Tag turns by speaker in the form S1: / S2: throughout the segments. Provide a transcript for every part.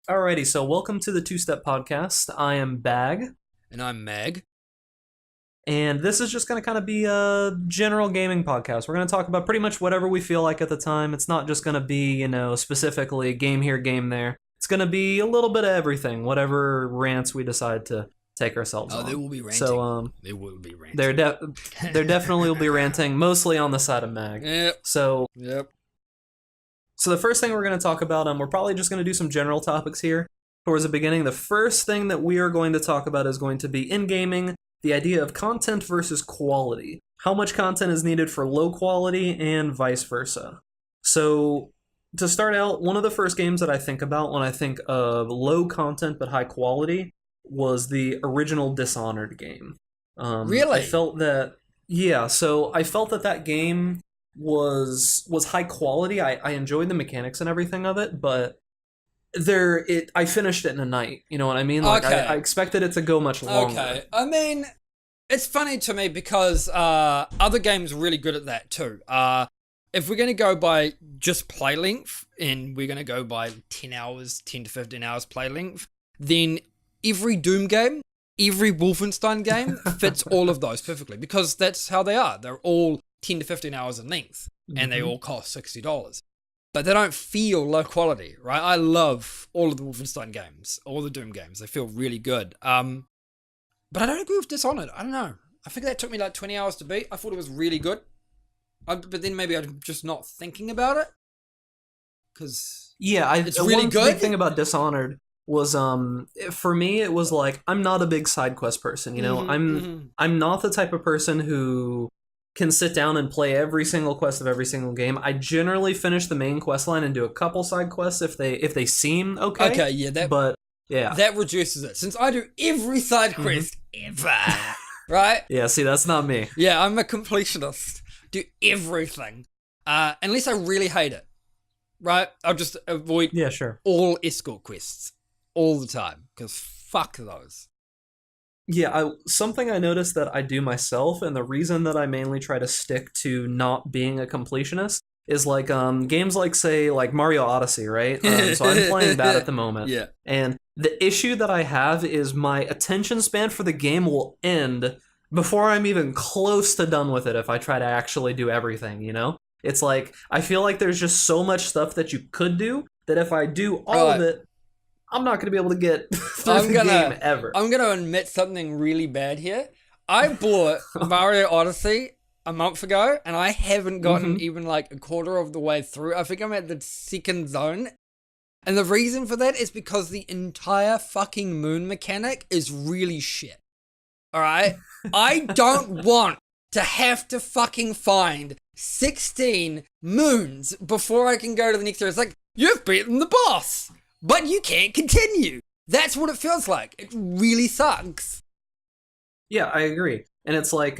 S1: Alrighty, so welcome to the Two Step Podcast. I am Bag,
S2: And I'm Meg.
S1: and this is just going to kind of be a general gaming podcast. We're going to talk about pretty much whatever we feel like at the time. It's not just going to be, specifically game here, game there. It's going to be a little bit of everything, whatever rants we decide to take ourselves
S2: Oh,
S1: on.
S2: they will be ranting.
S1: So,
S2: They will be ranting.
S1: there definitely will be ranting, mostly on the side of Mag.
S2: Yep.
S1: So,
S2: Yep.
S1: So the first thing we're going to talk about, we're probably just going to do some general topics here towards the beginning. The first thing that we are going to talk about is going to be in gaming, the idea of content versus quality. How much content is needed for low quality and vice versa. So to start out, one of the first games that I think about when I think of low content but high quality was the original Dishonored game.
S2: Really?
S1: I felt that, yeah, so I felt that that game was high quality. I enjoyed the mechanics and everything of it, but I finished it in a night. You know what I mean? Like
S2: Okay.
S1: I expected it to go much longer.
S2: Okay. I mean, it's funny to me because other games are really good at that too. If we're going to go by just play length, and we're going to go by 10 hours, 10 to 15 hours play length, then every Doom game, every Wolfenstein game fits all of those perfectly because that's how they are. They're all 10 to 15 hours in length, and they all cost $60. But they don't feel low quality, right? I love all of the Wolfenstein games, all the Doom games. They feel really good. But I don't agree with Dishonored. I don't know. I think that took me like 20 hours to beat. I thought it was really good. But then maybe I'm just not thinking about it. Because
S1: Yeah,
S2: it's really
S1: one
S2: good.
S1: big thing about Dishonored was for me it was like I'm not a big side quest person. I'm not the type of person who can sit down and play every single quest of every single game. I generally finish the main quest line and do a couple side quests if they seem okay.
S2: Okay, yeah,
S1: but yeah,
S2: that reduces it. Since I do every side quest ever, right?
S1: yeah. See, that's not me.
S2: Yeah, I'm a completionist. Do everything. Unless I really hate it, right? I'll just avoid
S1: Yeah, sure.
S2: all escort quests all the time because fuck those.
S1: Yeah, something I noticed that I do myself, and the reason that I mainly try to stick to not being a completionist is like games like say like Mario Odyssey, right? So I'm playing that at the moment.
S2: Yeah.
S1: And the issue that I have is my attention span for the game will end before I'm even close to done with it if I try to actually do everything, you know? It's like I feel like there's just so much stuff that you could do that if I do all of it, I'm not going to be able to get through the game ever.
S2: I'm going to admit something really bad here. I bought Mario Odyssey a month ago, and I haven't gotten even like a quarter of the way through. I think I'm at the second zone. And the reason for that is because the entire fucking moon mechanic is really shit. Alright? I don't want to have to fucking find 16 moons before I can go to the next area. It's like, you've beaten the boss! But you can't continue. That's what it feels like. It really sucks.
S1: Yeah, I agree. And it's like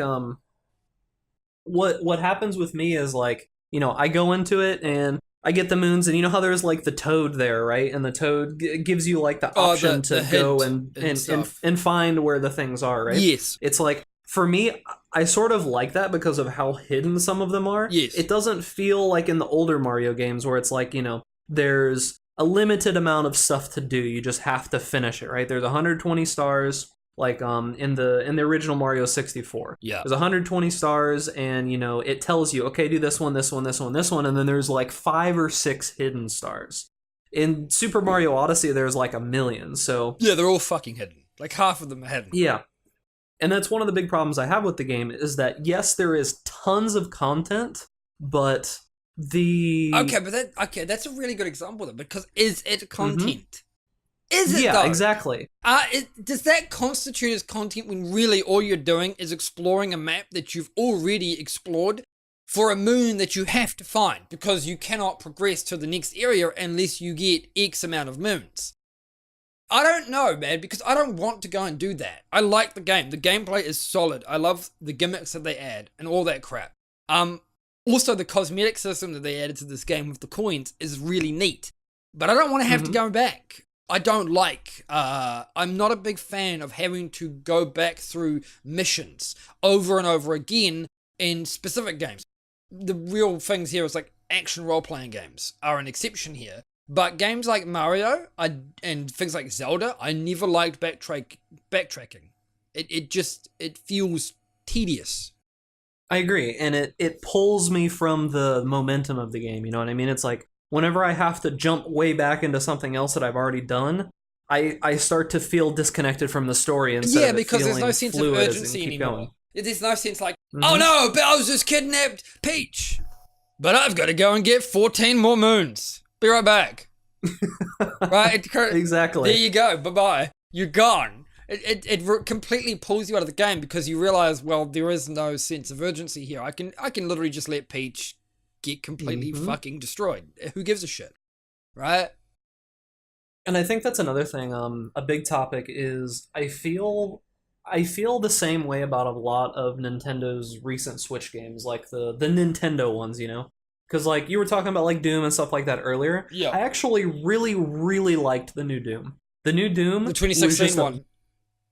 S1: what happens with me is like, I go into it and I get the moons and you know how there's like the toad there, right? And the toad gives you like the option to go and find where the things are, right?
S2: Yes.
S1: It's like for me, I sort of like that because of how hidden some of them are.
S2: Yes.
S1: It doesn't feel like in the older Mario games where it's like, there's a limited amount of stuff to do. You just have to finish it, right? There's 120 stars, like in the original Mario 64.
S2: Yeah.
S1: There's 120 stars, and it tells you, okay, do this one, this one, this one, this one, and then there's like 5 or 6 hidden stars. In Super Mario Odyssey, there's like 1,000,000. So
S2: yeah, they're all fucking hidden. Like half of them are hidden.
S1: Yeah. And that's one of the big problems I have with the game is that yes, there is tons of content, but
S2: that's a really good example though, because is it content? Is it though?
S1: Yeah, exactly.
S2: Does that constitute as content when really all you're doing is exploring a map that you've already explored for a moon that you have to find because you cannot progress to the next area unless you get X amount of moons? I don't know, man, because I don't want to go and do that. I like the game. The gameplay is solid. I love the gimmicks that they add and all that crap. Also, the cosmetic system that they added to this game with the coins is really neat. But I don't want to have to go back. I don't like. I'm not a big fan of having to go back through missions over and over again in specific games. The real things here is like action role-playing games are an exception here. But games like Mario and things like Zelda, I never liked backtracking. It feels tedious.
S1: I agree, and it pulls me from the momentum of the game. You know what I mean? It's like whenever I have to jump way back into something else that I've already done, I start to feel disconnected from the story instead of it
S2: because there's
S1: feeling
S2: no sense of
S1: fluid as
S2: urgency
S1: in keep
S2: anymore.
S1: going.
S2: There's no sense like, oh no, Bowser's kidnapped Peach, but I've got to go and get 14 more moons. Be right back. Right?
S1: Exactly.
S2: There you go. Bye-bye. You're gone. It completely pulls you out of the game because you realize, well, there is no sense of urgency here. I can literally just let Peach get completely fucking destroyed. Who gives a shit? Right?
S1: And I think that's another thing. A big topic is I feel the same way about a lot of Nintendo's recent Switch games, like the Nintendo ones, you know? Because like you were talking about like Doom and stuff like that earlier.
S2: Yeah.
S1: I actually really, really liked the new Doom. The new Doom,
S2: the 2016 one.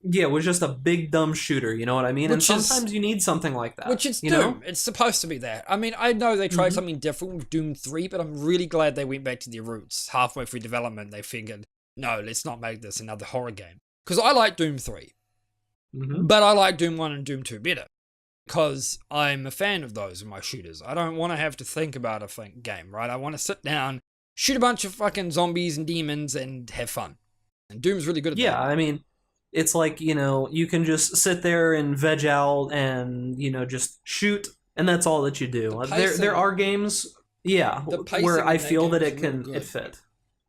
S1: Yeah, it was just a big dumb shooter, you know what I mean? And sometimes you need something like that.
S2: Which is Doom.
S1: Know?
S2: It's supposed to be that. I mean, I know they tried something different with Doom 3, but I'm really glad they went back to their roots. Halfway through development, they figured, no, let's not make this another horror game. Because I like Doom 3. But I like Doom 1 and Doom 2 better. Because I'm a fan of those in my shooters. I don't want to have to think about a game, right? I want to sit down, shoot a bunch of fucking zombies and demons, and have fun. And Doom's really good at that.
S1: Yeah, I mean, it's like, you know, you can just sit there and veg out and, you know, just shoot, and that's all that you do. There are games, where I feel that it fit.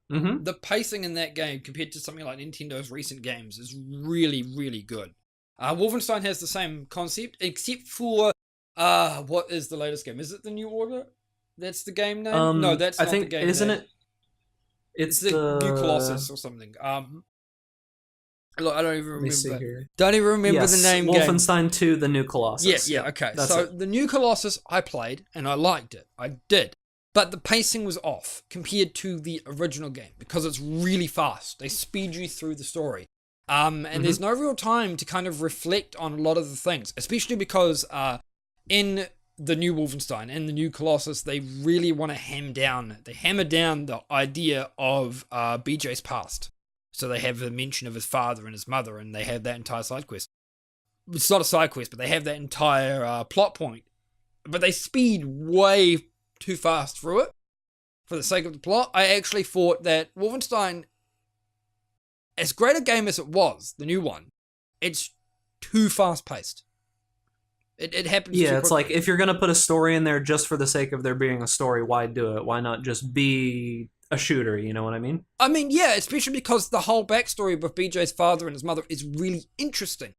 S2: The pacing in that game compared to something like Nintendo's recent games is really, really good. Wolfenstein has the same concept, except for, what is the latest game? Is it The New Order? That's the game name? No, that's not the game name.
S1: Isn't it? It's the
S2: New Colossus or something. Look, I don't even remember.
S1: Let me see here.
S2: Don't even remember the name.
S1: Wolfenstein 2: The New Colossus.
S2: Yeah, okay. So the New Colossus I played and I liked it. I did. But the pacing was off compared to the original game because it's really fast. They speed you through the story. And there's no real time to kind of reflect on a lot of the things, especially because in the new Wolfenstein and the new Colossus, they really want to hammer down the idea of BJ's past. So they have a mention of his father and his mother, and they have that entire side quest. It's not a side quest, but they have that entire plot point. But they speed way too fast through it for the sake of the plot. I actually thought that Wolfenstein, as great a game as it was, the new one, it's too fast-paced. It happens too quickly.
S1: It's like, if you're going to put a story in there just for the sake of there being a story, why do it? Why not just be a shooter, you know what I mean?
S2: I mean, yeah, especially because the whole backstory of BJ's father and his mother is really interesting.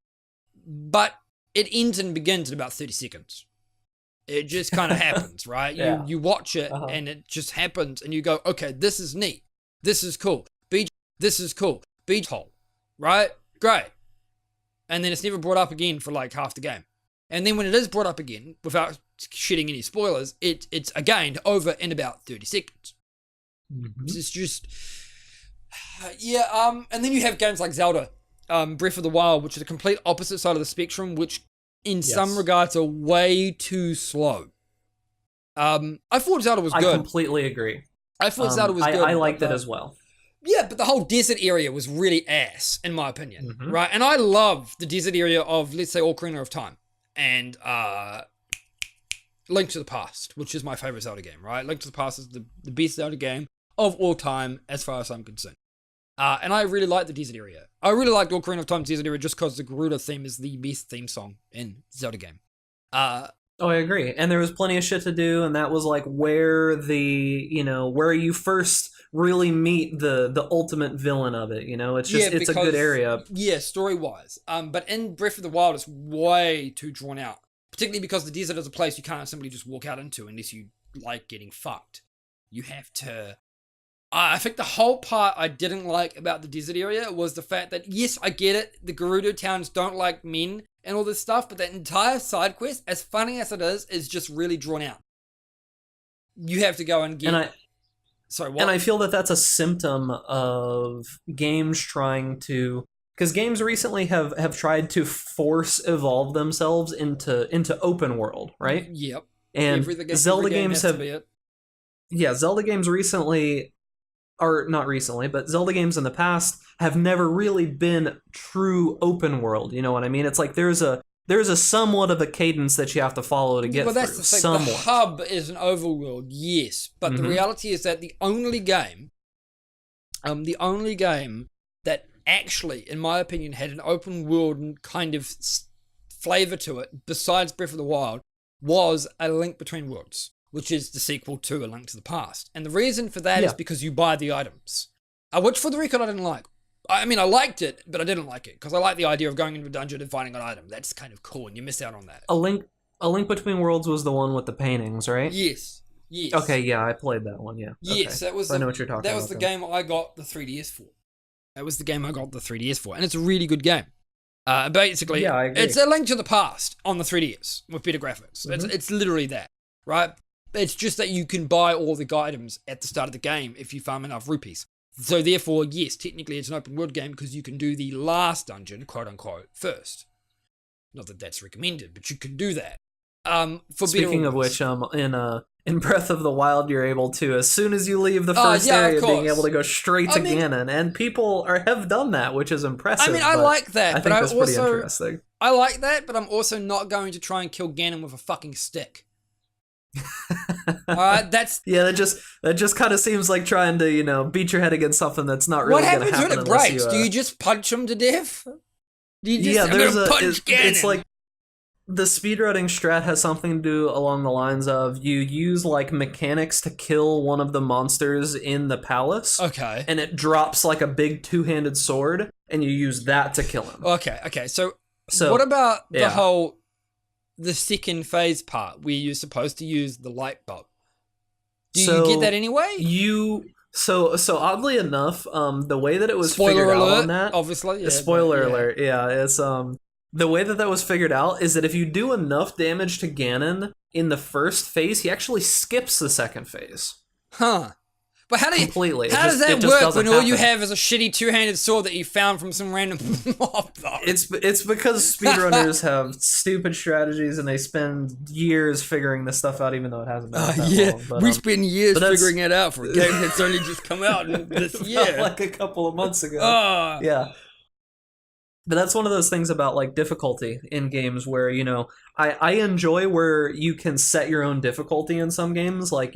S2: But it ends and begins in about 30 seconds. It just kind of happens, right?
S1: Yeah.
S2: You watch it, and it just happens, and you go, okay, this is neat. This is cool. BJ, this is cool. BJ hole, right? Great. And then it's never brought up again for like half the game. And then when it is brought up again, without shitting any spoilers, it's again over in about 30 seconds. It's just, and then you have games like Zelda, Breath of the Wild, which is a complete opposite side of the spectrum, which in some regards are way too slow. I thought Zelda was good.
S1: I completely agree.
S2: I thought Zelda was good.
S1: I liked it as well.
S2: Yeah, but the whole desert area was really ass, in my opinion, right? And I love the desert area of, let's say, Ocarina of Time and Link to the Past, which is my favorite Zelda game, right? Link to the Past is the best Zelda game of all time, as far as I'm concerned. And I really like the desert area. I really like Ocarina of Time's desert area just because the Gerudo theme is the best theme song in Zelda game.
S1: I agree. And there was plenty of shit to do, and that was like where where you first really meet the ultimate villain of it, you know? It's just, it's a good area.
S2: Yeah, story-wise. But in Breath of the Wild, it's way too drawn out. Particularly because the desert is a place you can't simply just walk out into unless you like getting fucked. You have to... I think the whole part I didn't like about the desert area was the fact that, yes, I get it, the Gerudo towns don't like men and all this stuff, but that entire side quest, as funny as it is just really drawn out. You have to go and get... Sorry, what?
S1: And I feel that that's a symptom of games trying to... Because games recently have tried to force evolve themselves into open world, right?
S2: Yep.
S1: And Zelda games have... Yeah, Zelda games recently or not recently, but Zelda games in the past have never really been true open world. You know what I mean? It's like there's a somewhat of a cadence that you have to follow to get
S2: Well,
S1: through.
S2: that's the thing.
S1: Somewhat.
S2: The hub is an overworld, yes, but the reality is that the only game that actually, in my opinion, had an open world kind of flavor to it, besides Breath of the Wild, was A Link Between Worlds, which is the sequel to A Link to the Past. And the reason for that is because you buy the items, which, for the record, I didn't like. I mean, I liked it, but I didn't like it because I like the idea of going into a dungeon and finding an item. That's kind of cool, and you miss out on that.
S1: A Link Between Worlds was the one with the paintings, right?
S2: Yes. Yes.
S1: Okay, yeah, I played that one. Yeah.
S2: Yes,
S1: okay.
S2: that was.
S1: I know what you're talking about.
S2: That was the game I got the 3DS for. And it's a really good game. Basically,
S1: yeah, I agree.
S2: It's A Link to the Past on the 3DS with better graphics. It's literally that, right? It's just that you can buy all the items at the start of the game if you farm enough rupees. So therefore, yes, technically it's an open world game because you can do the last dungeon, quote unquote, first. Not that that's recommended, but you can do that.
S1: Speaking of which, in Breath of the Wild, you're able to, as soon as you leave the first area, being able to go straight to Ganon, and people have done that, which is impressive.
S2: I mean, I like that.
S1: I think that's pretty interesting.
S2: I like that, but I'm also not going to try and kill Ganon with a fucking stick. Alright, that's
S1: that just kind of seems like trying to beat your head against something that's not really going to happen.
S2: What happens when it breaks? Do you just punch him to death? Do you just punch Ganon?
S1: It's like the speedrunning strat has something to do along the lines of you use like mechanics to kill one of the monsters in the palace.
S2: Okay.
S1: And it drops like a big two-handed sword, and you use that to kill him.
S2: Okay. So what about the second phase part where you're supposed to use the light bow? Do you get that anyway?
S1: So oddly enough, the way that it was
S2: spoiler
S1: figured
S2: alert,
S1: out on that,
S2: obviously,
S1: spoiler alert, it's the way that was figured out is that if you do enough damage to Ganon in the first phase, he actually skips the second phase.
S2: Huh. But how does that work when all you have is a shitty two-handed sword that you found from some random mob?
S1: It's because speedrunners have stupid strategies and they spend years figuring this stuff out, even though it hasn't been that long. But,
S2: we spend years figuring it out for a game that's only just come out this year.
S1: Like a couple of months ago. Yeah. But that's one of those things about like difficulty in games where, I enjoy where you can set your own difficulty in some games. Like,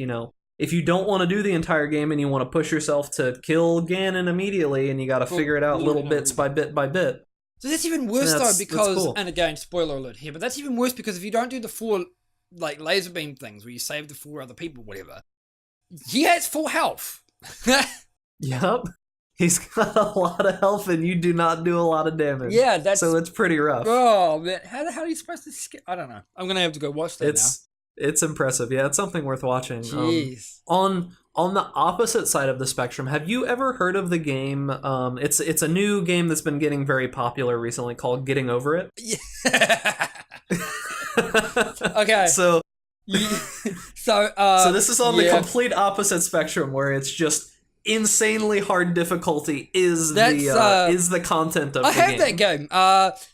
S1: if you don't want to do the entire game and you want to push yourself to kill Ganon immediately and you got to figure it out little bits by bit by bit.
S2: So that's even worse though because, cool. And again, spoiler alert here, but that's even worse because if you don't do the 4 like laser beam things where you save the 4 other people, whatever, he has full health.
S1: Yep. He's got a lot of health and you do not do a lot of damage.
S2: Yeah,
S1: so it's pretty rough.
S2: Oh man, how are you supposed to skip? I don't know. I'm gonna have to go watch that now.
S1: It's impressive. Yeah, it's something worth watching.
S2: Jeez.
S1: On the opposite side of the spectrum, have you ever heard of the game? It's a new game that's been getting very popular recently called Getting Over It.
S2: Yeah. Okay.
S1: So this is on the complete opposite spectrum where it's just insanely hard difficulty is the content of the game.
S2: I have that game.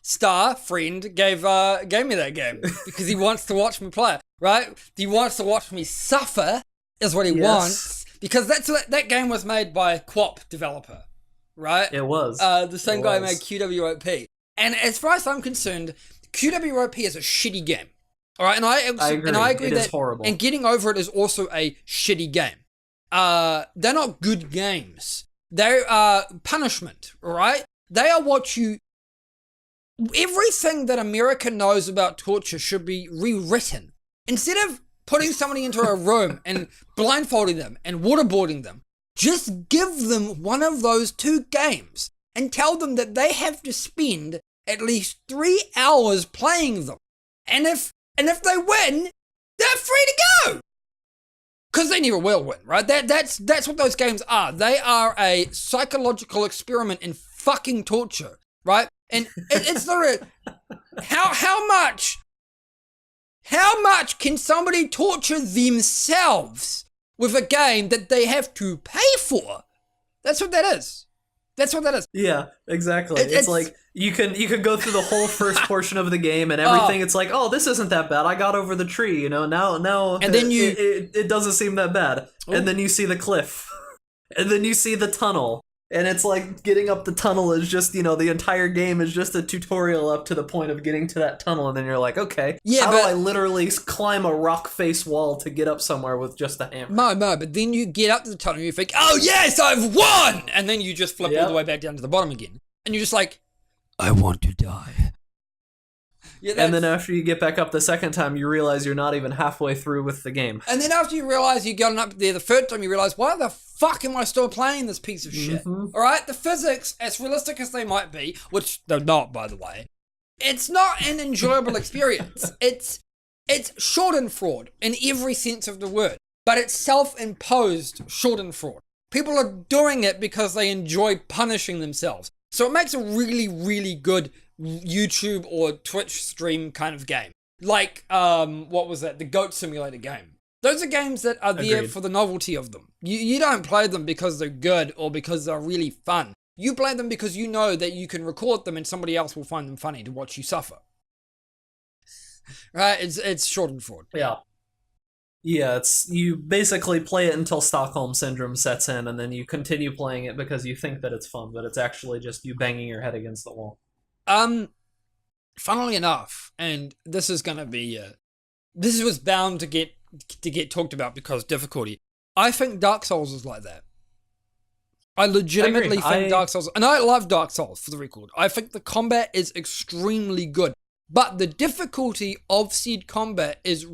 S2: Star friend gave me that game because he wants to watch me play it, right? He wants to watch me suffer is what he wants because that game was made by QWOP developer, right?
S1: It was.
S2: The same guy made QWOP. And as far as I'm concerned, QWOP is a shitty game. All right, and I agree. And I agree
S1: it
S2: that
S1: is horrible.
S2: And Getting Over It is also a shitty game. They're not good games. They are punishment, right? They are what you... Everything that America knows about torture should be rewritten. Instead of putting somebody into a room and blindfolding them and waterboarding them, just give them one of those 2 games and tell them that they have to spend at least 3 hours playing them. And if they win, they're free to go. Because they never will win, right? That's what those games are. They are a psychological experiment in fucking torture, right? And it's the how much can somebody torture themselves with a game that they have to pay for? That's what that is.
S1: Yeah, exactly. It's like you could go through the whole first portion of the game and everything. It's like, oh, this isn't that bad. I got over the tree, now.
S2: And then
S1: it doesn't seem that bad. Ooh. And then you see the cliff, And then you see the tunnel. And it's like getting up the tunnel is just, the entire game is just a tutorial up to the point of getting to that tunnel. And then you're like, okay,
S2: Yeah,
S1: how
S2: but
S1: do I literally climb a rock face wall to get up somewhere with just a hammer?
S2: no, but then you get up to the tunnel and you think, oh yes, I've won! And then you just flip all the way back down to the bottom again. And you're just like, I want to die. Yeah,
S1: and then after you get back up the second time, you realize you're not even halfway through with the game.
S2: And then after you realize you've gotten up there the third time, you realize, why the fuck am I still playing this piece of shit? Alright, the physics, as realistic as they might be, which they're not, by the way, it's not an enjoyable experience. It's Schadenfreude in every sense of the word, but it's self-imposed Schadenfreude. People are doing it because they enjoy punishing themselves. So it makes a really, really good YouTube or Twitch stream kind of game. Like, what was that? The Goat Simulator game. Those are games that are there for the novelty of them. You don't play them because they're good or because they're really fun. You play them because you know that you can record them and somebody else will find them funny to watch you suffer. Right? It's Schadenfreude.
S1: Yeah. Yeah, you basically play it until Stockholm Syndrome sets in, and then you continue playing it because you think that it's fun, but it's actually just you banging your head against the wall.
S2: Funnily enough, and this is gonna be this was bound to get talked about because difficulty. I think Dark Souls is like that. I legitimately think Dark Souls, and I love Dark Souls for the record. I think the combat is extremely good, but the difficulty of said combat is,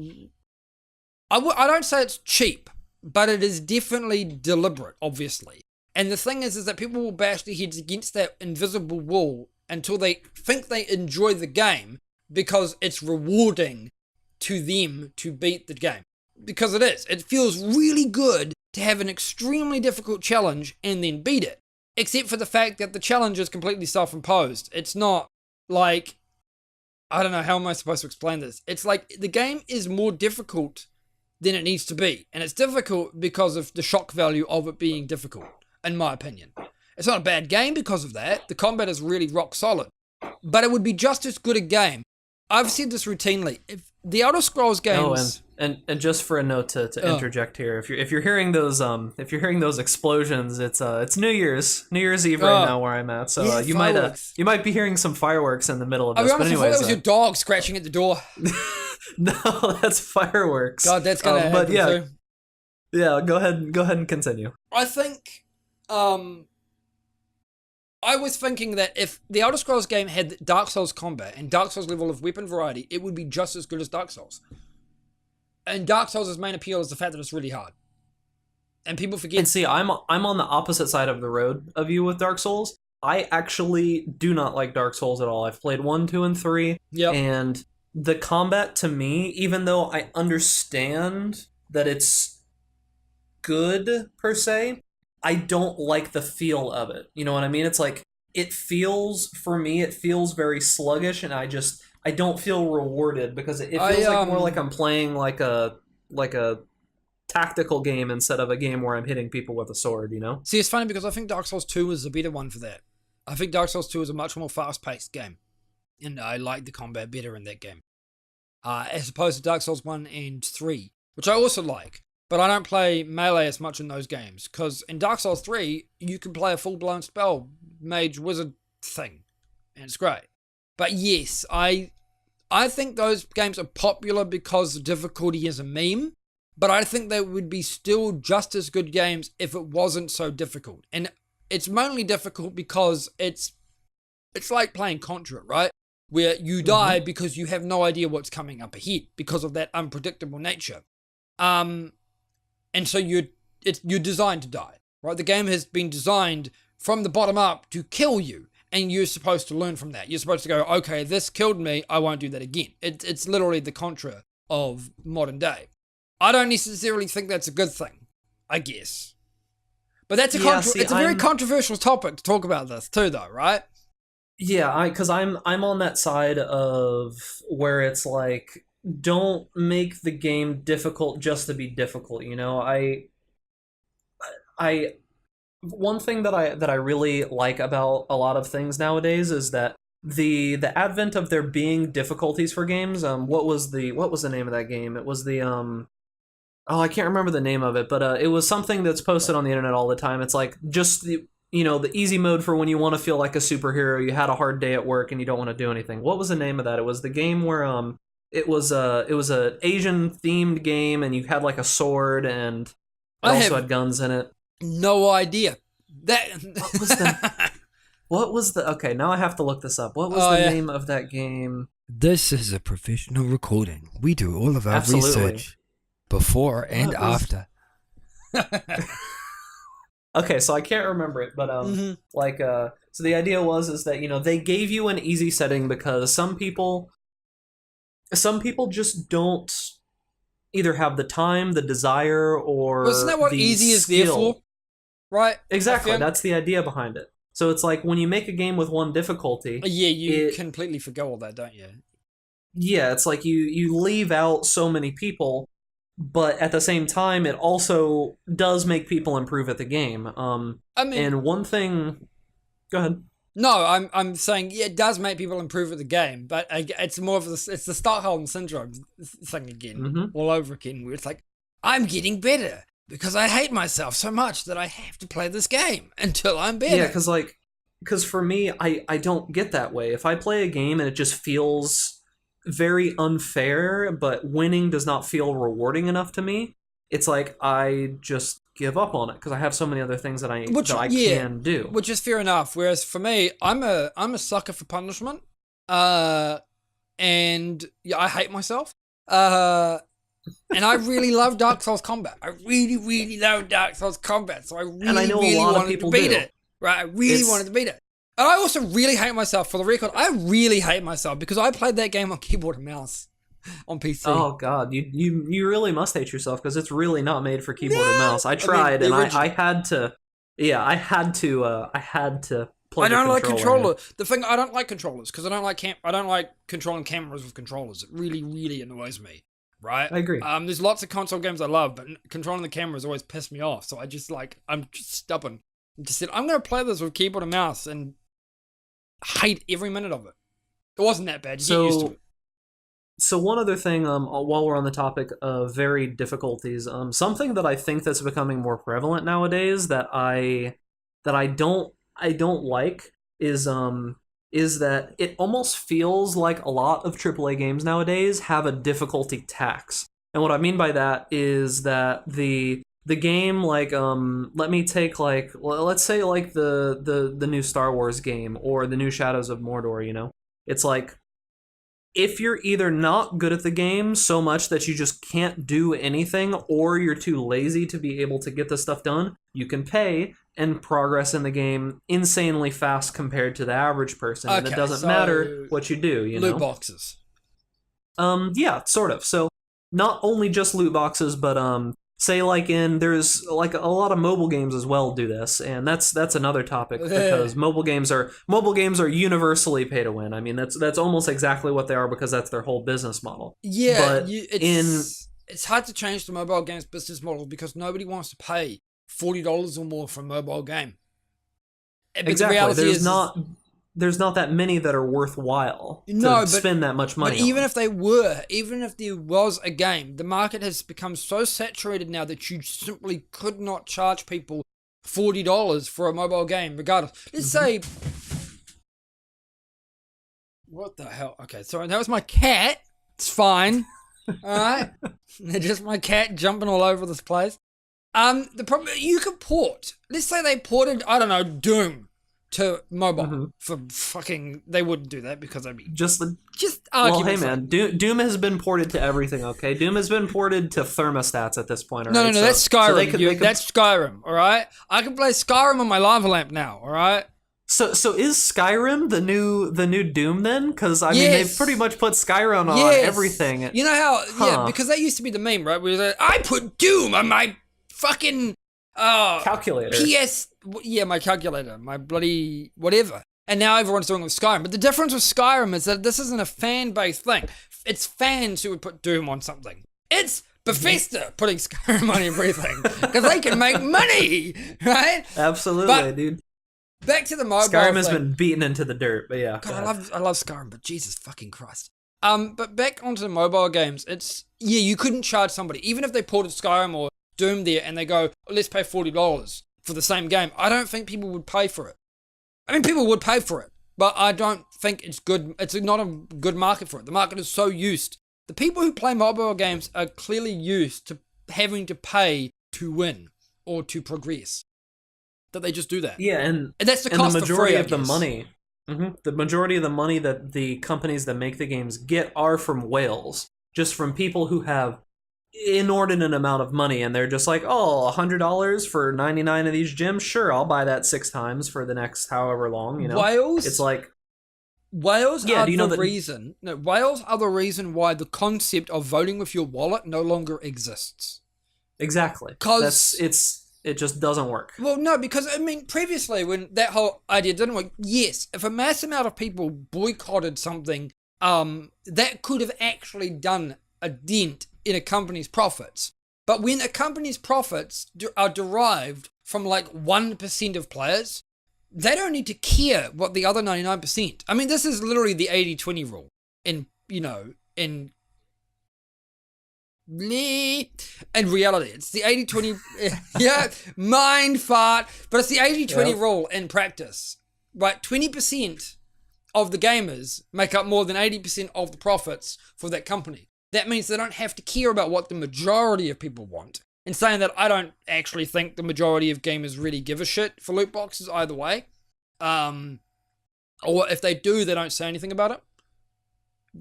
S2: I don't say it's cheap, but it is definitely deliberate, obviously. And the thing is that people will bash their heads against that invisible wall until they think they enjoy the game because it's rewarding to them to beat the game. Because it is. It feels really good to have an extremely difficult challenge and then beat it. Except for the fact that the challenge is completely self-imposed. It's not like, I don't know, how am I supposed to explain this? It's like the game is more difficult than it needs to be. And it's difficult because of the shock value of it being difficult, in my opinion. It's not a bad game because of that. The combat is really rock solid. But it would be just as good a game. I've said this routinely. If the Elder Scrolls games...
S1: And just for a note to interject here, if you're hearing those explosions, it's New Year's Eve right now where I'm at. So
S2: yeah,
S1: you might be hearing some fireworks in the middle of this.
S2: I'll be honest, I thought that was your dog scratching at the door.
S1: No, that's fireworks.
S2: God, that's gonna happen
S1: but yeah,
S2: too.
S1: Yeah, go ahead and continue.
S2: I think I was thinking that if the Elder Scrolls game had Dark Souls combat and Dark Souls level of weapon variety, it would be just as good as Dark Souls. And Dark Souls' main appeal is the fact that it's really hard. And people forget...
S1: And see, I'm on the opposite side of the road of you with Dark Souls. I actually do not like Dark Souls at all. I've played 1, 2, and 3.
S2: Yep.
S1: And the combat to me, even though I understand that it's good per se, I don't like the feel of it. You know what I mean? It's like, for me, it feels very sluggish, and I don't feel rewarded because it feels like more like I'm playing like a tactical game instead of a game where I'm hitting people with a sword, you know?
S2: See, it's funny because I think Dark Souls 2 is a better one for that. I think Dark Souls 2 is a much more fast-paced game. And I like the combat better in that game. As opposed to Dark Souls 1 and 3, which I also like. But I don't play melee as much in those games. Because in Dark Souls 3, you can play a full-blown spell, mage, wizard thing. And it's great. But yes, I think those games are popular because the difficulty is a meme, but I think they would be still just as good games if it wasn't so difficult. And it's mainly difficult because it's like playing Contra, right? Where you die because you have no idea what's coming up ahead because of that unpredictable nature. And so you're designed to die, right? The game has been designed from the bottom up to kill you. And you're supposed to learn from that. You're supposed to go, okay, this killed me, I won't do that again. It's literally the Contra of modern day. I don't necessarily think that's a good thing, I guess. But that's it's a very controversial topic to talk about this too, though, right?
S1: Yeah, because I'm on that side of where it's like, don't make the game difficult just to be difficult, you know? One thing that I really like about a lot of things nowadays is that the advent of there being difficulties for games. What was the name of that game? It was the oh, I can't remember the name of it, but it was something that's posted on the internet all the time. It's like just the easy mode for when you want to feel like a superhero. You had a hard day at work and you don't want to do anything. What was the name of that? It was the game where it was a Asian themed game, and you had like a sword, and it also had guns in it.
S2: No idea. That
S1: What was the? What was the? Okay, now I have to look this up. What was the name of that game?
S2: This is a professional recording. We do all of our
S1: Absolutely.
S2: research before and after.
S1: Okay, so I can't remember it, but so the idea is that they gave you an easy setting because some people just don't either have the time, the desire, or
S2: Well, isn't that what
S1: the
S2: easy is
S1: skill.
S2: there for? Right?
S1: Exactly, that's the idea behind it. So it's like when you make a game with one difficulty,
S2: Yeah, you completely forgo all that, don't you?
S1: yeah, it's like you leave out so many people, but at the same time, it also does make people improve at the game.
S2: I mean,
S1: And one thing, go ahead.
S2: no, I'm saying it does make people improve at the game, but it's more of it's the Stockholm syndrome thing again, all over again, where it's like I'm getting better because I hate myself so much that I have to play this game until I'm better.
S1: Yeah, because for me, I don't get that way. If I play a game and it just feels very unfair, but winning does not feel rewarding enough to me, it's like I just give up on it because I have so many other things that I can do.
S2: Which is fair enough. Whereas for me, I'm a sucker for punishment, and yeah, I hate myself. And I really love Dark Souls combat. I really, really love Dark Souls combat. So I really, really wanted to beat it. Right? I really wanted to beat it. And I also really hate myself, for the record. I really hate myself because I played that game on keyboard and mouse on PC.
S1: Oh god, you really must hate yourself because it's really not made for keyboard and mouse. I tried I had to play.
S2: I don't like controller. The thing, I don't like controllers because I don't like controlling cameras with controllers. It really, really annoys me. Right?
S1: I agree.
S2: There's lots of console games I love, but controlling the cameras always piss me off. So I'm just stubborn. I just said, I'm going to play this with keyboard and mouse and hate every minute of it. It wasn't that bad. You get used to it.
S1: So one other thing, while we're on the topic of varied difficulties, something that I think that's becoming more prevalent nowadays that I don't like is that it almost feels like a lot of AAA games nowadays have a difficulty tax. And what I mean by that is that the game, like, let me take, like, let's say, like, the new Star Wars game or the new Shadows of Mordor, It's like, if you're either not good at the game so much that you just can't do anything, or you're too lazy to be able to get the stuff done, you can pay and progress in the game insanely fast compared to the average person.
S2: Okay,
S1: and it doesn't matter what you do,
S2: Loot boxes.
S1: Yeah, sort of. So not only just loot boxes, but say there's like a lot of mobile games as well do this, and that's another topic because mobile games are universally pay to win. I mean that's almost exactly what they are because that's their whole business model.
S2: Yeah, but it's hard to change the mobile games business model because nobody wants to pay $40 or more for a mobile game. But
S1: exactly. There's not that many that are worthwhile to spend that much money.
S2: But even if there was a game, the market has become so saturated now that you simply could not charge people $40 for a mobile game, regardless. Let's say, what the hell? Okay, sorry, that was my cat. It's fine. All right, just my cat jumping all over this place. The problem, you could port. Let's say they ported, I don't know, Doom to mobile for fucking. They wouldn't do that because I'd be just
S1: well, hey man, Doom has been ported to everything. Okay, Doom has been ported to thermostats at this point. All right?
S2: No, that's Skyrim. That's Skyrim. All right, I can play Skyrim on my lava lamp now. All right.
S1: So is Skyrim the new Doom then? Because I mean they've pretty much put Skyrim on everything.
S2: You know how? Yeah, because that used to be the meme, right? Where I put Doom on my fucking
S1: calculator.
S2: My calculator, my bloody whatever. And now everyone's doing it with Skyrim. But the difference with Skyrim is that this isn't a fan-based thing. It's fans who would put Doom on something. It's Bethesda putting Skyrim on everything because they can make money, right?
S1: Absolutely, dude.
S2: Back to the mobile.
S1: Skyrim has been beaten into the dirt, but yeah.
S2: God, I love Skyrim, but Jesus fucking Christ. But back onto the mobile games, you couldn't charge somebody, even if they ported Skyrim or Doom there and they go, let's pay $40 for the same game. I don't think people would pay for it. I mean, people would pay for it, but I don't think it's good. It's not a good market for it. The market is so used. The people who play mobile games are clearly used to having to pay to win or to progress. That they just do that.
S1: Yeah, and
S2: that's the cost
S1: the majority
S2: of
S1: the money. The majority of the money that the companies that make the games get are from whales, just from people who have inordinate amount of money, and they're just like, oh, $100 for 99 of these gems, sure, I'll buy that 6 times for the next however long.
S2: Whales.
S1: It's like
S2: whales are the reason. No, whales are the reason why the concept of voting with your wallet no longer exists.
S1: Exactly, because it just doesn't work.
S2: Well, no, because, I mean, previously when that whole idea didn't work, yes, if a mass amount of people boycotted something, that could have actually done a dent in a company's profits. But when a company's profits are derived from like 1% of players, they don't need to care what the other 99%. I mean, this is literally the 80-20 rule in reality. It's the 80-20, yeah, mind fart, but it's the 80-20 rule in practice. Right, 20% of the gamers make up more than 80% of the profits for that company. That means they don't have to care about what the majority of people want. In saying that, I don't actually think the majority of gamers really give a shit for loot boxes either way. Or if they do, they don't say anything about it.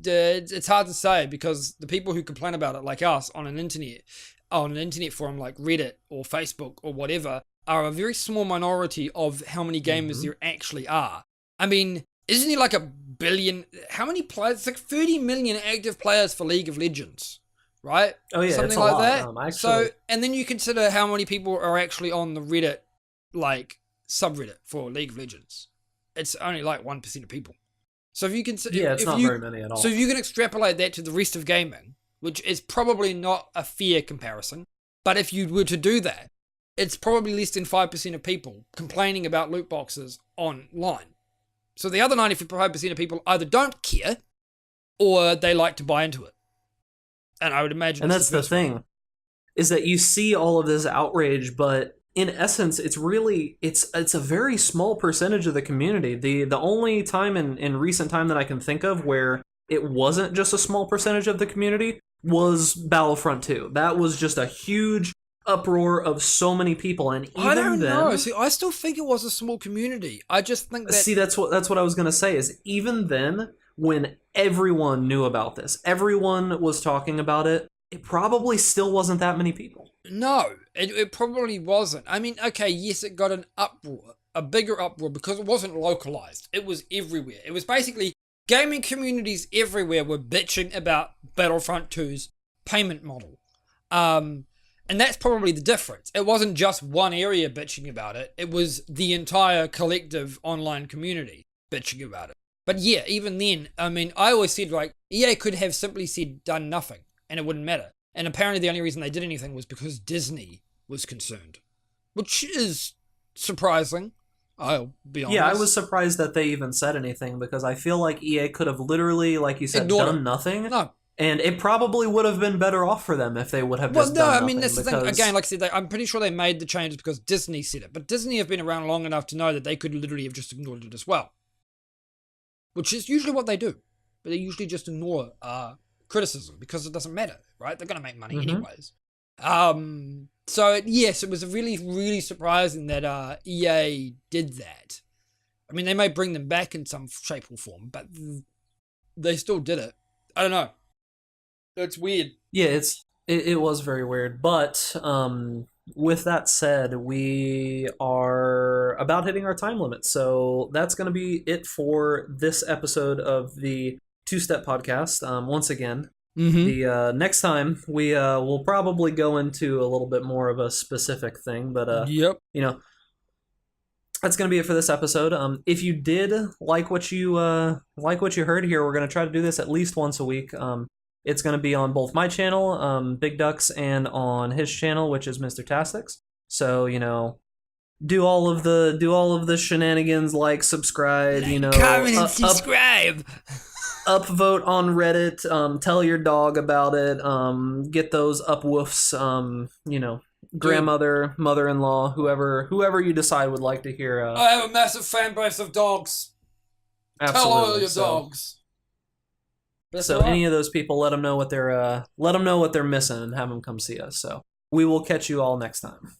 S2: It's hard to say, because the people who complain about it, like us, on an internet forum like Reddit or Facebook or whatever, are a very small minority of how many gamers there actually are. I mean, isn't it like a billion? How many players? It's like 30 million active players for League of Legends, right?
S1: Oh yeah,
S2: something
S1: it's a
S2: like
S1: lot,
S2: that.
S1: Actually.
S2: So, and then you consider how many people are actually on the Reddit, like subreddit for League of Legends. It's only like 1% of people. So if you can,
S1: it's not very many at all.
S2: So if you can extrapolate that to the rest of gaming, which is probably not a fair comparison, but if you were to do that, it's probably less than 5% of people complaining about loot boxes online. So the other 95% of people either don't care or they like to buy into it. And I would imagine.
S1: And that's the thing, is that you see all of this outrage, but in essence, it's a very small percentage of the community. The only time in recent time that I can think of where it wasn't just a small percentage of the community was Battlefront 2. That was just a huge uproar of so many people, and even
S2: I don't
S1: then,
S2: know. See, I still think it was a small community. I just think that.
S1: See, that's what I was gonna say. Is even then, when everyone knew about this, everyone was talking about it, it probably still wasn't that many people.
S2: No, it probably wasn't. I mean, okay, yes, it got an uproar, a bigger uproar, because it wasn't localized. It was everywhere. It was basically gaming communities everywhere were bitching about Battlefront 2's payment model. And that's probably the difference. It wasn't just one area bitching about it. It was the entire collective online community bitching about it. But yeah, even then, I mean, I always said, like, EA could have simply said done nothing, and it wouldn't matter. And apparently the only reason they did anything was because Disney was concerned. Which is surprising, I'll be honest.
S1: Yeah, I was surprised that they even said anything, because I feel like EA could have literally, like you said, done nothing.
S2: No.
S1: And it probably would have been better off for them if they would have just done nothing.
S2: I mean, that's the thing. Again, like I said, I'm pretty sure they made the changes because Disney said it. But Disney have been around long enough to know that they could literally have just ignored it as well. Which is usually what they do. But they usually just ignore criticism because it doesn't matter, right? They're going to make money anyways. So, yes, it was really, really surprising that EA did that. I mean, they may bring them back in some shape or form, but they still did it. I don't know. It's weird.
S1: Yeah, it was very weird. But with that said, we are about hitting our time limit. So that's going to be it for this episode of the Two-Step Podcast. Once again, the next time we will probably go into a little bit more of a specific thing. But
S2: yep.
S1: You know, that's going to be it for this episode. If you did like what you heard here, we're going to try to do this at least once a week. It's going to be on both my channel, BigDucks, and on his channel, which is Mr. Tastix. So, you know, do all of the shenanigans, like, subscribe, you know,
S2: comment and subscribe.
S1: upvote on Reddit. Tell your dog about it. Get those upwoofs. Grandmother, mother-in-law, whoever you decide would like to hear.
S2: I have a massive fan base of dogs.
S1: Absolutely.
S2: Tell all your dogs.
S1: So any of those people, let them know what they're missing and have them come see us. So we will catch you all next time.